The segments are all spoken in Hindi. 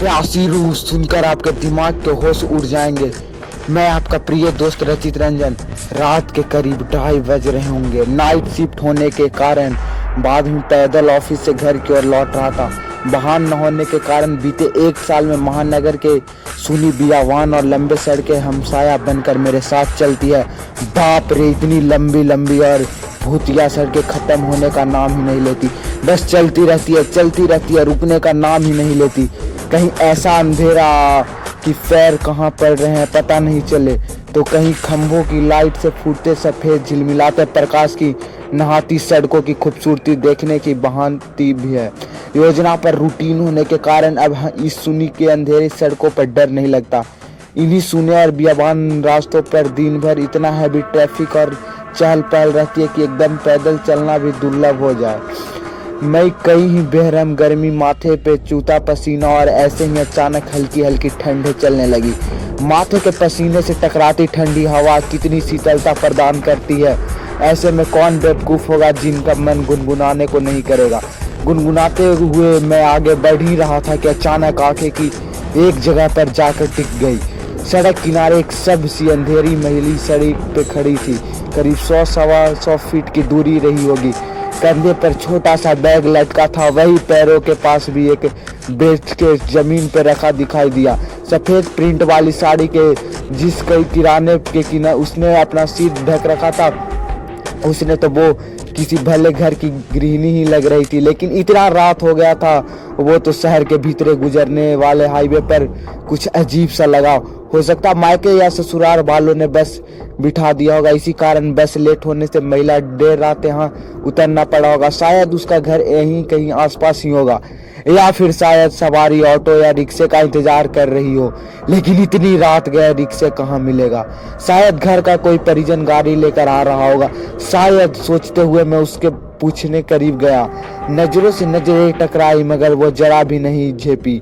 प्यासी रूह सुनकर आपके दिमाग के होश उड़ जाएंगे। मैं आपका प्रिय दोस्त रचित रंजन। रात के करीब 2:30 बज रहे होंगे। नाइट शिफ्ट होने के कारण बाद में पैदल ऑफिस से घर की ओर लौट रहा था। वाहन न होने के कारण बीते 1 साल में महानगर के सुनी बियावान और लंबे सड़कें हमसाया बनकर मेरे साथ चलती है। बाप रे, इतनी लंबी लंबी और भूतिया सड़कें खत्म होने का नाम ही नहीं लेती। बस चलती रहती है, रुकने का नाम ही नहीं लेती। कहीं ऐसा अंधेरा कि पैर कहाँ पड़ रहे हैं पता नहीं चले, तो कहीं खंभों की लाइट से फूटते सफेद झिलमिलाते प्रकाश की नहाती सड़कों की खूबसूरती देखने की बहानती भी है। योजना पर रूटीन होने के कारण अब इस सुनी के अंधेरी सड़कों पर डर नहीं लगता। इन्हीं सुने और बियाबान रास्तों पर दिन भर इतना हैवी ट्रैफिक और चहल पहल रहती है कि एकदम पैदल चलना भी दुर्लभ हो जाए। मैं कई ही बेरहम गर्मी, माथे पे चूता पसीना और ऐसे ही अचानक हल्की हल्की ठंड चलने लगी। माथे के पसीने से टकराती ठंडी हवा कितनी शीतलता प्रदान करती है। ऐसे में कौन बेवकूफ़ होगा जिनका मन गुनगुनाने को नहीं करेगा। गुनगुनाते हुए मैं आगे बढ़ ही रहा था कि अचानक आंखें की एक जगह पर जाकर टिक गई। सड़क किनारे एक सबसी अंधेरी महिला सड़क पे खड़ी थी। करीब 100-125 फीट की दूरी रही होगी। कंधे पर छोटा सा बैग लटका था। वही पैरों के पास भी एक बेच के जमीन पर रखा दिखाई दिया। सफेद प्रिंट वाली साड़ी के जिस कई किराने के किनारे उसने अपना सिर ढक रखा था, उसने तो वो किसी भले घर की गृहिणी ही लग रही थी। लेकिन इतना रात हो गया था, वो तो शहर के भीतर गुजरने वाले हाईवे पर कुछ अजीब सा लगा। हो सकता मायके या ससुराल वालों ने बस बिठा दिया होगा। इसी कारण बस लेट होने से महिला देर रात यहाँ उतरना पड़ा होगा। शायद उसका घर यहीं कहीं आसपास ही होगा, या फिर शायद सवारी ऑटो या रिक्शे का इंतजार कर रही हो। लेकिन इतनी रात गए रिक्शे कहाँ मिलेगा। शायद घर का कोई परिजन गाड़ी लेकर आ रहा होगा। शायद सोचते हुए मैं उसके पूछने करीब गया। नजरों से नजरें टकराई मगर वो जरा भी नहीं झेपी।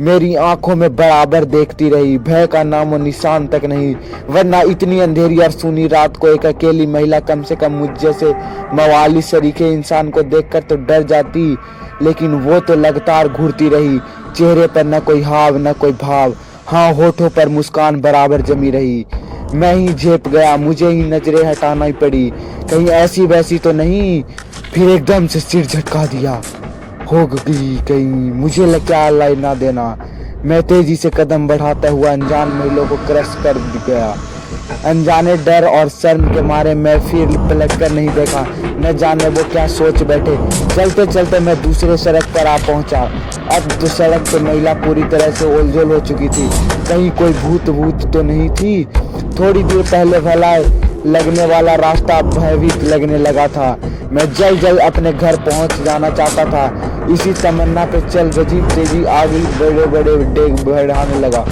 मेरी आंखों में बराबर देखती रही। भय का नामो निशान तक नहीं, वरना इतनी अंधेरी और सुनी रात को एक अकेली महिला कम से कम मुझ जैसे मवाली सरीखे इंसान को देखकर तो डर जाती। लेकिन वो तो लगातार घूरती रही। चेहरे पर न कोई हाव न कोई भाव, हाँ होठों पर मुस्कान बराबर जमी रही। मैं ही झेप गया, मुझे ही नजरें हटाना ही पड़ी, कहीं ऐसी वैसी तो नहीं। फिर एकदम से सिर झटका दिया। हो गई कहीं मुझे क्या लाई ना देना। मैं तेजी से कदम बढ़ाता हुआ अनजान महिला को क्रश कर गया। अनजाने डर और शर्म के मारे मैं फिर पलट कर नहीं देखा। न जाने वो क्या सोच बैठे। चलते चलते मैं दूसरे सड़क पर आ पहुंचा। अब तो सड़क पर महिला पूरी तरह से ओलझोल हो चुकी थी। कहीं कोई भूत तो नहीं थी। थोड़ी देर पहले भला लगने वाला रास्ता भयभीत लगने लगा था। मैं जल्द अपने घर पहुंच जाना चाहता था। इसी तमन्ना पे चल अजीब तेजी आगे बड़े डेग बढ़ाने लगा।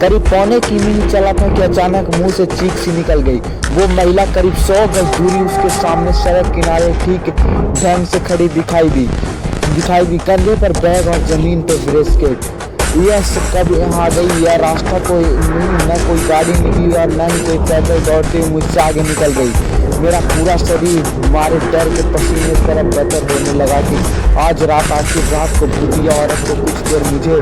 करीब पौने किमी ही चला था कि अचानक मुंह से चीख सी निकल गई। वो महिला करीब 100 गज दूरी उसके सामने सड़क किनारे ठीक ढंग से खड़ी दिखाई दी। कंधे पर बैग और जमीन पर ब्रेसलेट। यह कब यहाँ आ गई? यह रास्ता कोई नहीं, न कोई गाड़ी निकली और न ही कोई पैदल दौड़ते हुए मुझसे आगे निकल गई। मेरा पूरा शरीर मारे डर के पसीने तरफ बेहतर होने लगा कि आज रात आखिर रात को भूतिया औरत को कुछ देर मुझे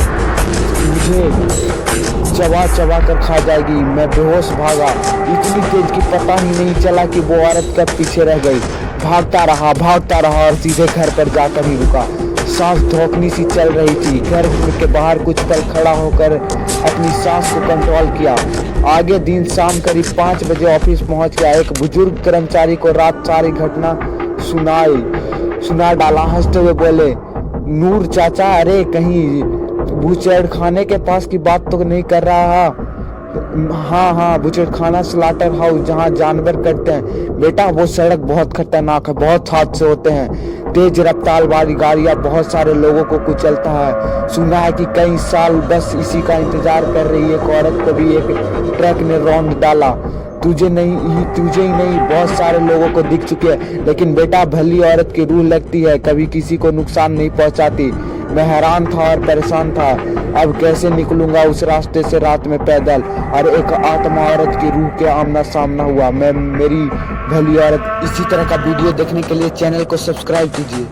चबा कर खा जाएगी। मैं बेहोश भागा, इतनी तेज कि पता ही नहीं चला कि वो औरत कब पीछे रह गई। भागता रहा और सीधे घर पर जाकर ही रुका। सांस धोखनी सी चल रही थी। घर के बाहर कुछ पल खड़ा होकर अपनी सांस को कंट्रोल किया। आगे दिन शाम करीब 5 बजे ऑफिस पहुंच गया। एक बुजुर्ग कर्मचारी को रात सारी घटना सुना डाला। हंसते हुए बोले, नूर चाचा, अरे कहीं बूचड़ खाने के पास की बात तो नहीं कर रहा? हाँ, बूचड़ खाना, स्लाटर हाउस जहाँ जानवर कटते हैं। बेटा वो सड़क बहुत खतरनाक है, बहुत हादसे होते हैं। तेज रफ्तार वाली गाड़ियाँ बहुत सारे लोगों को कुचलता है। सुना है कि कई साल बस इसी का इंतजार कर रही एक औरत को भी एक ट्रक ने रौंद डाला। तुझे ही नहीं बहुत सारे लोगों को दिख चुके हैं। लेकिन बेटा भली औरत की रूह लगती है, कभी किसी को नुकसान नहीं पहुंचाती। मैं हैरान था और परेशान था। अब कैसे निकलूंगा उस रास्ते से रात में पैदल? और एक आत्मा औरत की रूह के आमना सामना हुआ। मेरी भली औरत। इसी तरह का वीडियो देखने के लिए चैनल को सब्सक्राइब कीजिए।